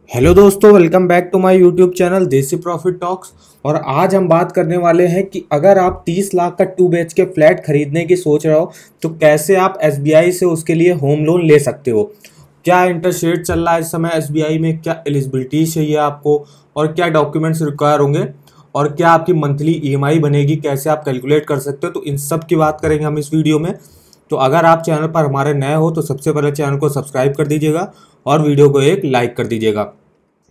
Hello दोस्तों, welcome back to my YouTube channel Desi profit talks. और आज हम बात करने वाले हैं कि अगर आप 30 लाख का 2 BHK फ्लैट खरीदने की सोच रहे हो तो कैसे आप एसबीआई से उसके लिए होम लोन ले सकते हो। क्या इंटरेस्ट रेट चल रहा है इस समय एसबीआई में, क्या एलिजिबिलिटी चाहिए आपको और क्या डॉक्यूमेंट्स रिक्वायर होंगे और क्या आपकी मंथली ईएमआई बनेगी, कैसे आप कैलकुलेट कर सकते हो। तो इन सब की बात करेंगे हम इस वीडियो में। तो अगर आप चैनल पर हमारे नए हो तो सबसे पहले चैनल को सब्सक्राइब कर दीजिएगा और वीडियो को एक लाइक कर दीजिएगा।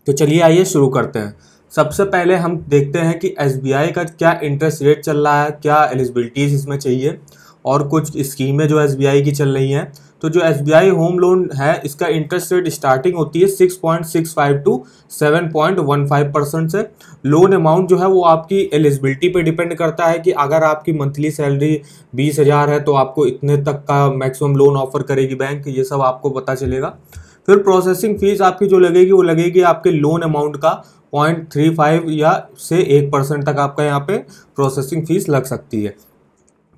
तो चलिए आइए शुरू करते हैं। सबसे पहले हम देखते हैं कि एसबीआई का क्या इंटरेस्ट रेट चल रहा है, क्या एलिजिबिलिटीज़ इसमें चाहिए और कुछ स्कीमें जो एसबीआई की चल रही हैं। तो जो एसबीआई होम लोन है इसका इंटरेस्ट रेट स्टार्टिंग होती है 6.65 टू 7.15% से। लोन अमाउंट जो है वो आपकी एलिजिबिलिटी पे डिपेंड करता है कि अगर आपकी मंथली सैलरी 20,000 है तो आपको इतने तक का मैक्सिमम लोन ऑफर करेगी बैंक, ये सब आपको पता चलेगा। फिर प्रोसेसिंग फीस आपकी जो लगेगी वो लगेगी आपके लोन अमाउंट का 0.35 या से 1% तक आपका यहाँ पे प्रोसेसिंग फीस लग सकती है।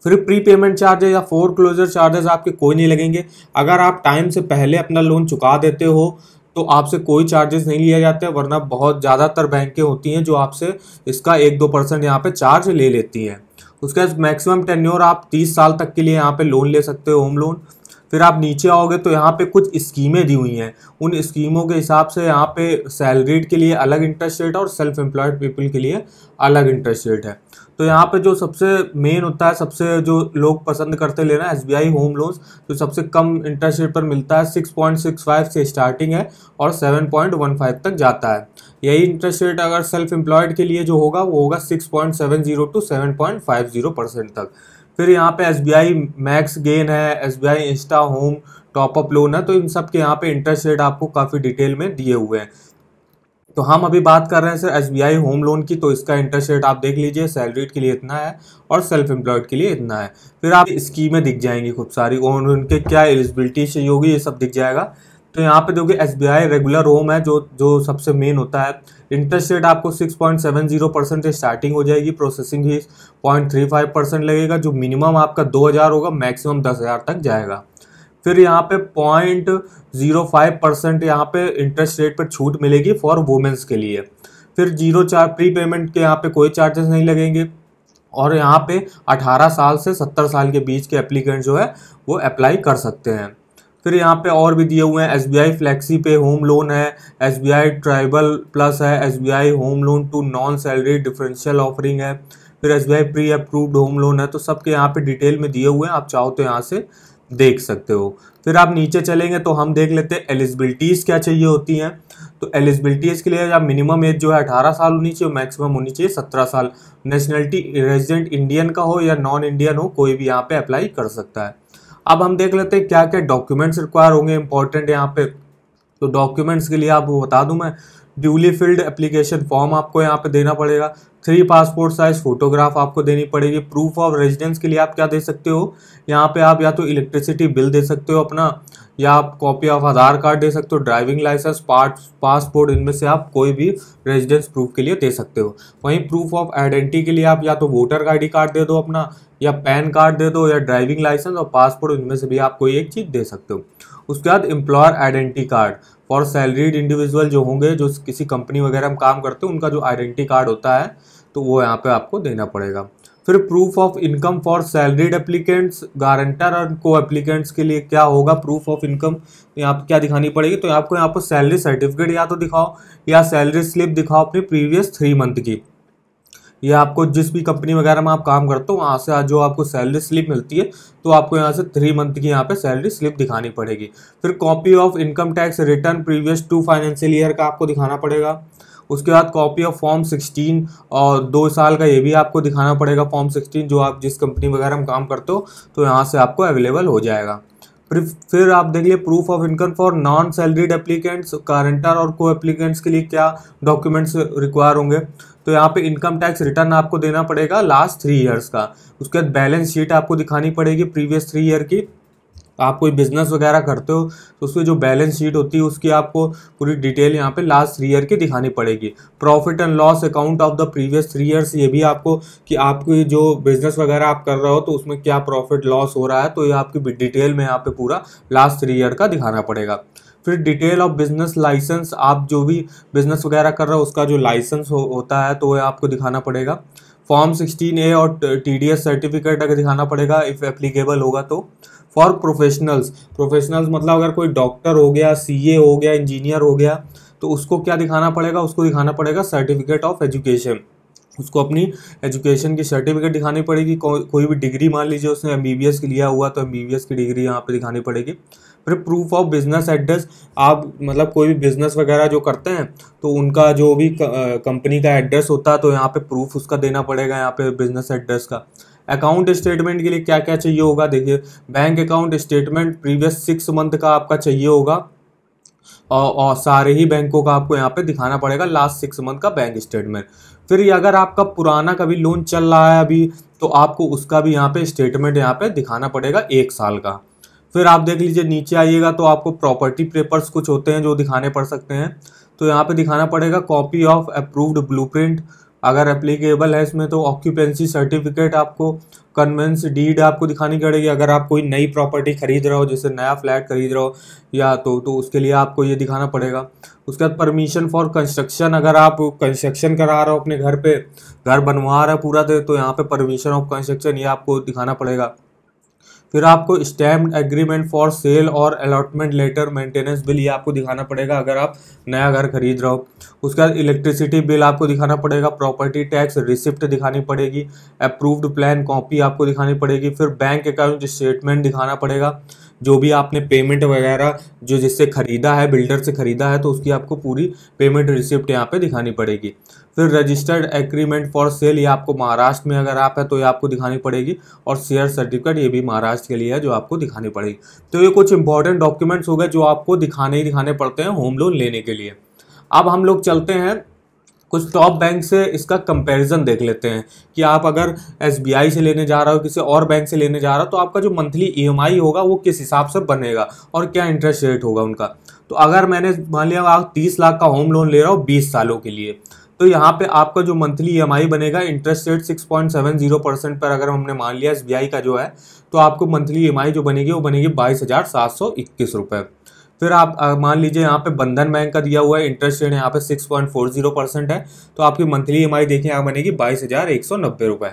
फिर प्री पेमेंट चार्जेस या फोर क्लोजर चार्जेस आपके कोई नहीं लगेंगे। अगर आप टाइम से पहले अपना लोन चुका देते हो तो आपसे कोई चार्जेस नहीं लिया जाते, वरना बहुत ज़्यादातर बैंकें होती हैं जो आपसे इसका 1-2% यहाँ पे चार्ज ले लेती हैं। उसके बाद मैक्सिमम टेन्योर आप 30 साल तक के लिए यहाँ पे लोन ले सकते हो, होम लोन। फिर आप नीचे आओगे तो यहाँ पे कुछ स्कीमें दी हुई हैं। उन स्कीमों के हिसाब से यहाँ पे सैलरीड के लिए अलग इंटरेस्ट रेट और सेल्फ एम्प्लॉयड पीपल के लिए अलग इंटरेस्ट रेट है। तो यहाँ पे जो सबसे मेन होता है, सबसे जो लोग पसंद करते लेना एसबीआई होम लोन्स, जो सबसे कम इंटरेस्ट रेट पर मिलता है 6.65 से स्टार्टिंग है और 7.15 तक जाता है। यही इंटरेस्ट रेट अगर सेल्फ एम्प्लॉयड के लिए जो होगा वो होगा 6.70 टू 7.50% तक। फिर यहाँ पे एसबीआई मैक्स गेन है, SBI Insta home top up loan है। तो इन सब के यहाँ पे इंटरेस्ट रेट आपको काफ़ी डिटेल में दिए हुए हैं। तो हम अभी बात कर रहे हैं सर एसबीआई होम लोन की, तो इसका इंटरेस्ट रेट आप देख लीजिए। सैलरीड के लिए इतना है और सेल्फ एम्प्लॉयड के लिए इतना है। फिर आप स्कीमें दिख जाएंगी खूब सारी और उनके क्या एलिजिबिलिटी चाहिए होगी ये सब दिख जाएगा। तो यहाँ पे देखिए एसबीआई रेगुलर होम है जो जो सबसे मेन होता है। इंटरेस्ट रेट आपको 6.70% से स्टार्टिंग हो जाएगी। प्रोसेसिंग फीस 0.35% लगेगा। जो मिनिमम आपका 2,000 होगा, मैक्सिमम 10,000 तक जाएगा। फिर यहाँ पे 0.05% यहाँ पे इंटरेस्ट रेट पर छूट मिलेगी फॉर वुमेन्स के लिए। फिर 0 प्री पेमेंट के यहाँ पे कोई चार्जेस नहीं लगेंगे। और यहाँ पे 18 साल से 70 साल के बीच के एप्लीकेंट जो है वो अप्लाई कर सकते हैं। फिर यहाँ पे और भी दिए हुए हैं, SBI flexi pay home loan है, एसबीआई ट्राइबल प्लस है, SBI home loan to non salary differential offering है, फिर SBI pre approved home loan है। तो सबके यहाँ पे डिटेल में दिए हुए हैं, आप चाहो तो यहाँ से देख सकते हो। फिर आप नीचे चलेंगे तो हम देख लेते हैं एलिजिबिलिटीज़ क्या चाहिए होती हैं। तो एलिजिबिलिटीज़ के लिए या मिनिमम एज जो है 18 साल होनी चाहिए, मैक्सिमम होनी चाहिए 17 साल। नेशनलिटी रेजिडेंट इंडियन का हो या नॉन इंडियन हो, कोई भी यहाँ पे अप्लाई कर सकता है। अब हम देख लेते हैं क्या क्या डॉक्यूमेंट्स रिक्वायर होंगे इंपॉर्टेंट यहाँ पे। तो डॉक्यूमेंट्स के लिए आपको बता दूं मैं, ड्यूली फिल्ड एप्लीकेशन फॉर्म आपको यहाँ पे देना पड़ेगा। 3 पासपोर्ट साइज फोटोग्राफ आपको देनी पड़ेगी। प्रूफ ऑफ रेजिडेंस के लिए आप क्या दे सकते हो, यहाँ पे आप या तो इलेक्ट्रिसिटी बिल दे सकते हो अपना, या आप कॉपी ऑफ आधार कार्ड दे सकते हो, ड्राइविंग लाइसेंस, पासपोर्ट, इनमें से आप कोई भी रेजिडेंस प्रूफ के लिए दे सकते हो। वहीं प्रूफ ऑफ आइडेंटिटी के लिए आप या तो वोटर आईडी कार्ड दे दो अपना, या पैन कार्ड दे दो, या ड्राइविंग लाइसेंस और पासपोर्ट, इनमें से भी आप कोई एक चीज़ दे सकते हो। उसके बाद employer identity card for salaried individual जो होंगे, जो किसी कंपनी वगैरह में काम करते हैं, उनका जो आइडेंटिटी कार्ड होता है तो वो यहाँ पे आपको देना पड़ेगा। फिर proof of income for salaried applicants, guarantor और को एप्लीकेंट्स के लिए क्या होगा, प्रूफ ऑफ इनकम यहाँ पे क्या दिखानी पड़ेगी। तो आपको यहाँ पर सैलरी सर्टिफिकेट या तो दिखाओ या सैलरी स्लिप दिखाओ अपनी प्रीवियस 3 मंथ की। ये आपको जिस भी कंपनी वगैरह में आप काम करते हो वहाँ से जो आपको सैलरी स्लिप मिलती है तो आपको यहाँ से 3 मंथ की यहाँ पे सैलरी स्लिप दिखानी पड़ेगी। फिर copy of income tax return previous 2 financial year का आपको दिखाना पड़ेगा। उसके बाद कॉपी ऑफ फॉर्म 16 और 2 साल का ये भी आपको दिखाना पड़ेगा, फॉर्म 16 जो आप जिस कंपनी वगैरह में काम करते हो तो यहाँ से आपको अवेलेबल हो जाएगा। फिर आप देख लिए proof of income for non salaried applicants, guarantor और को एप्लीकेंट्स के लिए क्या डॉक्यूमेंट्स रिक्वायर होंगे। तो यहाँ पे इनकम टैक्स रिटर्न आपको देना पड़ेगा लास्ट 3 ईयर्स का। उसके बाद बैलेंस शीट आपको दिखानी पड़ेगी प्रीवियस 3 ईयर की। आप कोई बिजनेस वगैरह करते हो तो उसकी जो बैलेंस शीट होती है उसकी आपको पूरी डिटेल यहाँ पे लास्ट 3 ईयर की दिखानी पड़ेगी। Profit and loss account of the previous 3 years, ये भी आपको कि आपकी जो बिजनेस वगैरह आप कर रहे हो तो उसमें क्या प्रॉफिट लॉस हो रहा है, तो ये आपकी डिटेल में यहाँ पे पूरा लास्ट 3 ईयर का दिखाना पड़ेगा। फिर डिटेल ऑफ बिजनेस लाइसेंस, आप जो भी बिजनेस वगैरह कर रहे हो उसका जो लाइसेंस होता है तो वो आपको दिखाना पड़ेगा। फॉर्म 16A और TDS सर्टिफिकेट अगर दिखाना पड़ेगा इफ़ एप्लीकेबल होगा तो। फॉर प्रोफेशनल्स, प्रोफेशनल्स मतलब अगर कोई डॉक्टर हो गया, CA हो गया, इंजीनियर हो गया, तो उसको क्या दिखाना पड़ेगा, उसको दिखाना पड़ेगा सर्टिफिकेट ऑफ एजुकेशन। उसको अपनी एजुकेशन की सर्टिफिकेट दिखानी पड़ेगी। कोई भी डिग्री मान लीजिए उसने MBBS की लिया हुआ तो MBBS की डिग्री यहाँ पे दिखानी पड़ेगी। फिर प्रूफ ऑफ बिजनेस एड्रेस, आप मतलब कोई भी बिजनेस वगैरह जो करते हैं तो उनका जो भी कंपनी का एड्रेस होता है तो यहाँ पे प्रूफ उसका देना पड़ेगा, यहाँ पे बिजनेस एड्रेस का। अकाउंट स्टेटमेंट के लिए क्या क्या चाहिए होगा, देखिए bank account statement previous 6 month का आपका चाहिए होगा, और सारे ही बैंकों का आपको यहाँ पे दिखाना पड़ेगा लास्ट 6 मंथ का बैंक स्टेटमेंट। फिर ये अगर आपका पुराना कभी लोन चल रहा है अभी तो आपको उसका भी यहाँ पे स्टेटमेंट यहाँ पे दिखाना पड़ेगा 1 साल का। फिर आप देख लीजिए नीचे आइएगा तो आपको प्रॉपर्टी पेपर्स कुछ होते हैं जो दिखाने पड़ सकते हैं, तो यहाँ पे दिखाना पड़ेगा कॉपी ऑफ अप्रूव्ड ब्लूप्रिंट, अगर एप्लीकेबल है इसमें तो ऑक्यूपेंसी सर्टिफिकेट, आपको कन्वेंस डीड आपको दिखानी पड़ेगी अगर आप कोई नई प्रॉपर्टी खरीद रहे हो, जैसे नया फ्लैट खरीद रहे हो या तो उसके लिए आपको ये दिखाना पड़ेगा। उसके बाद परमिशन फॉर कंस्ट्रक्शन, अगर आप कंस्ट्रक्शन करा रहे हो अपने घर पे, घर बनवा रहे हो पूरा तो यहाँ पे परमिशन ऑफ कंस्ट्रक्शन ये आपको दिखाना पड़ेगा। फिर आपको स्टैम्प्ड एग्रीमेंट फॉर सेल और अलॉटमेंट लेटर मेंटेनेंस बिल ये आपको दिखाना पड़ेगा अगर आप नया घर खरीद रहे हो। उसके बाद इलेक्ट्रिसिटी बिल आपको दिखाना पड़ेगा, प्रॉपर्टी टैक्स रिसिप्ट दिखानी पड़ेगी, अप्रूव्ड प्लान कॉपी आपको दिखानी पड़ेगी। फिर बैंक अकाउंट स्टेटमेंट दिखाना पड़ेगा, जो भी आपने पेमेंट वगैरह जो जिससे खरीदा है, बिल्डर से खरीदा है तो उसकी आपको पूरी पेमेंट रिसिप्ट यहाँ पे दिखानी पड़ेगी। फिर रजिस्टर्ड एग्रीमेंट फॉर सेल ये आपको महाराष्ट्र में अगर आप है तो ये आपको दिखानी पड़ेगी, और शेयर सर्टिफिकेट ये भी महाराष्ट्र के लिए है जो आपको दिखानी पड़ेगी। तो ये कुछ इंपॉर्टेंट डॉक्यूमेंट्स हो गए जो आपको दिखाने ही दिखाने पड़ते हैं होम लोन लेने के लिए। अब हम लोग चलते हैं कुछ टॉप बैंक से इसका कंपैरिजन देख लेते हैं कि आप अगर SBI से लेने जा रहे हो, किसी और बैंक से लेने जा रहे हो, तो आपका जो मंथली EMI होगा वो किस हिसाब से बनेगा और क्या इंटरेस्ट रेट होगा उनका। तो अगर मैंने मान लिया आप 30 लाख का होम लोन ले रहा हो 20 सालों के लिए, तो यहाँ पे आपका जो मंथली EMI बनेगा इंटरेस्ट रेट 6.70% पर अगर हमने मान लिया SBI का जो है, तो आपको मंथली EMI जो बनेगी वो बनेगी 22,721 रुपये। फिर आप मान लीजिए यहाँ पे बंधन बैंक का दिया हुआ है इंटरेस्ट रेट यहाँ पे 6.40% है, तो आपकी मंथली EMI देखें यहाँ बनेगी 22,190 रुपये।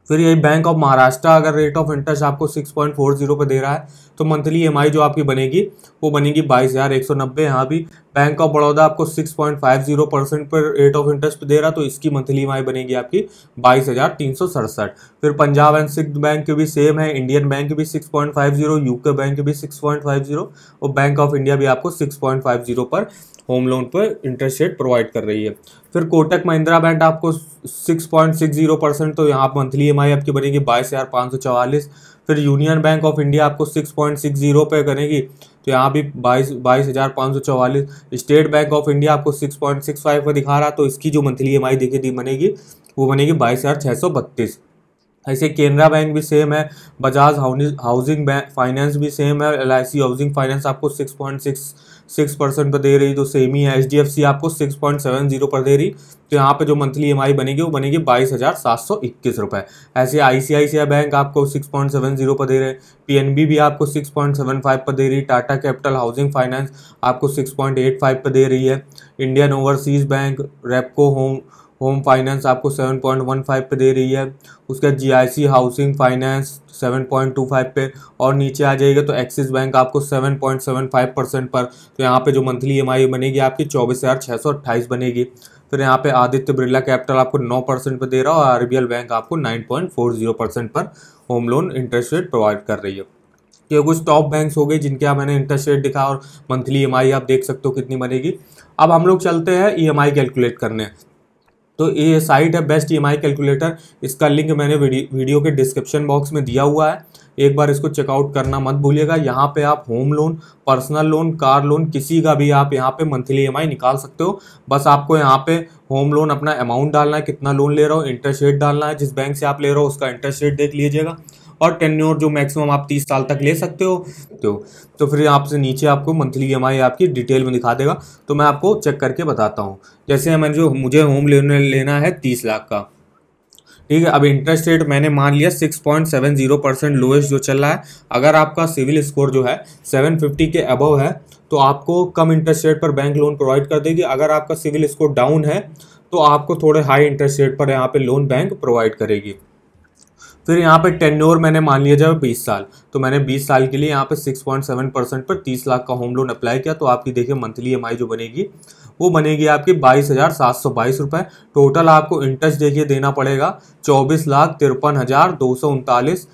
फिर यही बैंक ऑफ महाराष्ट्र अगर रेट ऑफ इंटरेस्ट आपको 6.40 पे दे रहा है तो मंथली EMI जो आपकी बनेगी वो बनेगी 22,190। यहाँ भी बैंक ऑफ बड़ौदा आपको 6.50% पर रेट ऑफ इंटरेस्ट दे रहा है तो इसकी मंथली EMI बनेगी आपकी 22,367। फिर पंजाब एंड सिंध बैंक के भी सेम है, इंडियन बैंक भी 6.50, यूके बैंक भी 6.50 और बैंक ऑफ इंडिया भी आपको 6.50 पर होम लोन पर इंटरेस्ट रेट प्रोवाइड कर रही है। फिर कोटक महिंद्रा बैंक आपको 6.60%, तो यहाँ मंथली EMI आपकी बनेगी 22,544। फिर यूनियन बैंक ऑफ इंडिया आपको 6.60 पे करेगी तो यहाँ भी 22,544। स्टेट बैंक ऑफ इंडिया आपको 6.65 पर दिखा रहा तो इसकी जो मंथली EMI देखी बनेगी वो बनेगी 22,632। ऐसे केनरा बैंक भी सेम है, बजाज हाउसिंग बैंक फाइनेंस भी सेम है, LIC हाउसिंग फाइनेंस आपको 6.66% पर दे रही तो सेम ही है। HDFC आपको 6.70 पर दे रही तो यहाँ पे जो मंथली EMI बनेगी वो बनेगी 22,721 रुपये। ऐसे ICICI बैंक आपको 6.70 पर दे रहे, PNB भी आपको 6.75 पर दे रही, टाटा कैपिटल हाउसिंग फाइनेंस आपको 6.85 पर दे रही है, Indian overseas bank, Repco home finance आपको 7.15 पे दे रही है, उसके बाद GIC हाउसिंग फाइनेंस 7.25 पे, और नीचे आ जाएगा तो एक्सिस बैंक आपको 7.75% पर, तो यहाँ पे जो मंथली EMI बनेगी आपकी 24,628 बनेगी। फिर यहाँ पे आदित्य बिरला कैपिटल आपको 9% पर दे रहा है और RBL बैंक आपको 9.40% पर home loan interest rate provide कर रही है। ये कुछ टॉप बैंक्स हो गए जिनके यहाँ मैंने इंटरेस्ट रेट दिखा और मंथली EMI आप देख सकते हो कितनी बनेगी। अब हम लोग चलते हैं EMI कैलकुलेट करने। तो ये साइट है बेस्ट EMI कैलकुलेटर, इसका लिंक मैंने वीडियो के डिस्क्रिप्शन बॉक्स में दिया हुआ है, एक बार इसको चेकआउट करना मत भूलिएगा। यहाँ पे आप home loan, personal loan, car loan किसी का भी आप यहाँ पे मंथली EMI निकाल सकते हो। बस आपको यहाँ पे होम लोन अपना अमाउंट डालना है, कितना लोन ले रहे हो, इंटरेस्ट रेट डालना है, जिस बैंक से आप ले रहे हो उसका इंटरेस्ट रेट देख लीजिएगा, और टेन्योर जो मैक्सिमम आप 30 साल तक ले सकते हो। तो फिर आपसे नीचे आपको मंथली EMI आपकी डिटेल में दिखा देगा, तो मैं आपको चेक करके बताता हूँ। जैसे मुझे होम लोन लेना है 30 लाख का, ठीक है। अब इंटरेस्ट रेट मैंने मान लिया 6.70% लोएस्ट जो चल रहा है। अगर आपका सिविल स्कोर जो है 750 के अबव है तो आपको कम इंटरेस्ट रेट पर बैंक लोन प्रोवाइड कर देगी। अगर आपका सिविल स्कोर डाउन है तो आपको थोड़े हाई इंटरेस्ट रेट पर यहाँ पे लोन बैंक प्रोवाइड करेगी। फिर यहाँ पे टेन्योर मैंने मान लिया जाए 20 साल, तो मैंने 20 साल के लिए यहाँ पे 6.7% पर 30 लाख का होम लोन अप्लाई किया। तो आपकी देखिए मंथली EMI जो बनेगी वो बनेगी आपकी 22,722 रुपये। टोटल आपको इंटरेस्ट देखिए देना पड़ेगा 24,53,239।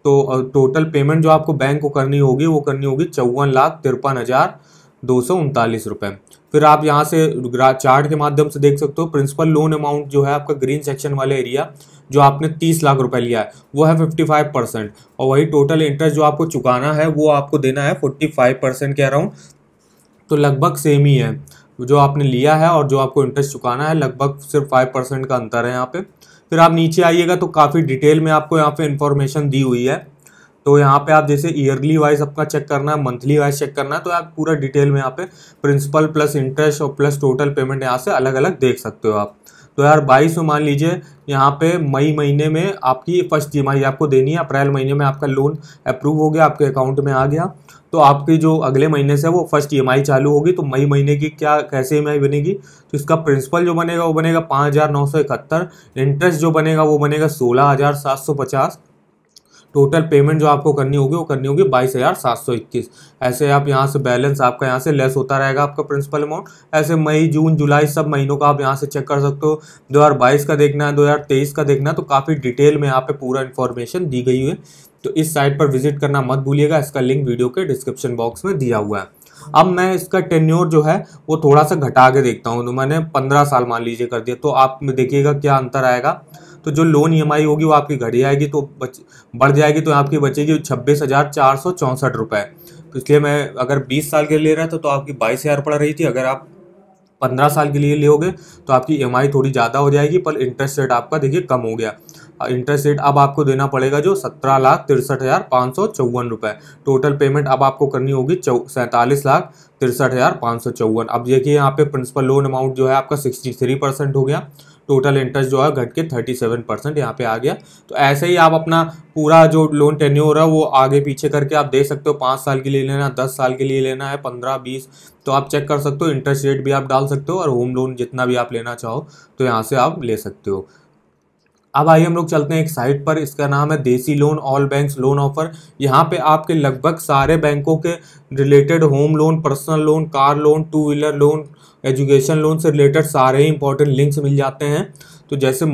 तो टोटल पेमेंट जो आपको बैंक को करनी होगी वो करनी होगी 54,53,239 रुपये। फिर आप यहाँ से चार्ट के माध्यम से देख सकते हो प्रिंसिपल लोन अमाउंट जो है आपका ग्रीन सेक्शन वाले एरिया जो आपने 30 लाख रुपए लिया है वो है 55%, और वही टोटल इंटरेस्ट जो आपको चुकाना है वो आपको देना है 45% के अराउंड। तो लगभग सेम ही है जो आपने लिया है और जो आपको इंटरेस्ट चुकाना है, लगभग सिर्फ 5% का अंतर है यहाँ पे। फिर आप नीचे आइएगा तो काफ़ी डिटेल में आपको यहाँ पे इंफॉर्मेशन दी हुई है। तो यहाँ पे आप जैसे ईयरली वाइज अपना चेक करना है, मंथली वाइज चेक करना है, तो आप पूरा डिटेल में यहाँ पे प्रिंसिपल प्लस इंटरेस्ट और प्लस टोटल पेमेंट यहाँ से अलग अलग देख सकते हो आप। तो यार 22 में मान लीजिए यहाँ पे मई महीने में आपकी फर्स्ट EMI आपको देनी है। अप्रैल महीने में आपका लोन अप्रूव हो गया, आपके अकाउंट में आ गया, तो आपकी जो अगले महीने से वो फर्स्ट EMI चालू होगी। तो मई महीने की क्या कैसे EMI बनेगी, तो इसका प्रिंसिपल जो बनेगा वो बनेगा 5,971, इंटरेस्ट जो बनेगा वो बनेगा 16,750, टोटल पेमेंट जो आपको करनी होगी वो करनी होगी 22,721। ऐसे आप यहाँ से बैलेंस आपका यहाँ से लेस होता रहेगा आपका प्रिंसिपल अमाउंट। ऐसे मई जून जुलाई सब महीनों का आप यहाँ से चेक कर सकते हो। 2022 का देखना है, 2023 का देखना है, तो काफ़ी डिटेल में यहाँ पे पूरा इन्फॉर्मेशन दी गई है। तो इस साइट पर विजिट करना मत भूलिएगा, इसका लिंक वीडियो के डिस्क्रिप्शन बॉक्स में दिया हुआ है। अब मैं इसका टेन्योर जो है वो थोड़ा सा घटा के देखता हूँ, तो मैंने 15 साल मान लीजिए कर दिया, तो आप देखिएगा क्या अंतर आएगा। तो जो लोन EMI होगी वो आपकी घट जाएगी, तो बढ़ जाएगी, तो आपकी बचेगी 26,464 रुपये। तो इसलिए मैं अगर 20 साल के लिए ले रहा था तो आपकी 22,000 पड़ रही थी। अगर आप 15 साल के लिए लोगे तो आपकी EMI थोड़ी ज़्यादा हो जाएगी, पर इंटरेस्ट रेट आपका देखिए कम हो गया। इंटरेस्ट रेट अब आपको देना पड़ेगा जो 17,63,554 रुपये। टोटल पेमेंट अब आपको करनी होगी 47,63,554। अब देखिए यहाँ पे प्रिंसिपल लोन अमाउंट जो है आपका 63% हो गया, टोटल इंटरेस्ट जो है घट के 37% यहाँ पे आ गया। तो ऐसे ही आप अपना पूरा जो लोन टेन्योर है वो आगे पीछे करके आप दे सकते हो। 5 साल के लिए लेना, 10 साल के लिए लेना है, 15, 20, तो आप चेक कर सकते हो। इंटरेस्ट रेट भी आप डाल सकते हो और होम लोन जितना भी आप लेना चाहो तो यहाँ से आप ले सकते हो। अब आइए हम लोग चलते हैं एक साइट पर, इसका नाम है देसी loan all banks loan offer. यहाँ पे आपके लगभग सारे बैंकों के related home loan, personal loan, car loan, 2 wheeler loan, education loan से रिलेटेड सारे ही इंपॉर्टेंट लिंक्स मिल जाते हैं। तो जैसे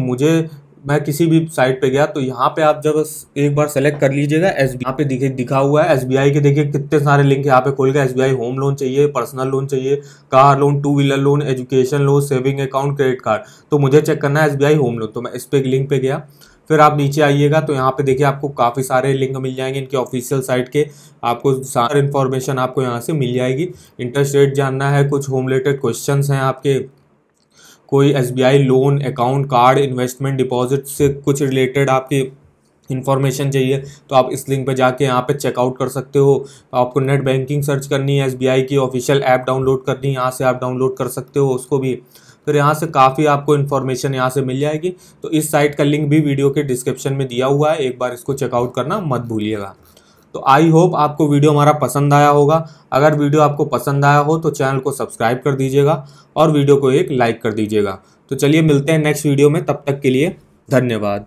मैं किसी भी साइट पे गया तो यहाँ पे आप जब एक बार सेलेक्ट कर लीजिएगा SBI, यहाँ पे दिखा हुआ है SBI के, देखिए कितने सारे लिंक यहाँ पे खोल गए। SBI होम लोन चाहिए, पर्सनल लोन चाहिए, car loan, 2 wheeler loan, education loan, saving account, credit card. तो मुझे चेक करना है SBI होम लोन, तो मैं इस पे एक लिंक पे गया। फिर आप नीचे आइएगा तो यहाँ पे देखिए आपको काफ़ी सारे लिंक मिल जाएंगे इनके ऑफिशियल साइट के, आपको सारी इन्फॉर्मेशन आपको यहाँ से मिल जाएगी। इंटरेस्ट रेट जानना है, कुछ होम रिलेटेड क्वेश्चंस हैं आपके, कोई SBI loan, account, card, investment, deposit से कुछ रिलेटेड आपकी इन्फॉर्मेशन चाहिए तो आप इस लिंक पे जाके यहाँ पे चेकआउट कर सकते हो। आपको नेट बैंकिंग सर्च करनी है, SBI की ऑफिशियल ऐप डाउनलोड करनी है, यहाँ से आप डाउनलोड कर सकते हो उसको भी। फिर यहाँ से काफ़ी आपको इन्फॉर्मेशन यहाँ से मिल जाएगी। तो इस साइट का लिंक भी वीडियो के डिस्क्रिप्शन में दिया हुआ है, एक बार इसको चेकआउट करना मत भूलिएगा। तो आई होप आपको वीडियो हमारा पसंद आया होगा। अगर वीडियो आपको पसंद आया हो तो चैनल को सब्सक्राइब कर दीजिएगा और वीडियो को एक लाइक कर दीजिएगा। तो चलिए मिलते हैं नेक्स्ट वीडियो में, तब तक के लिए धन्यवाद।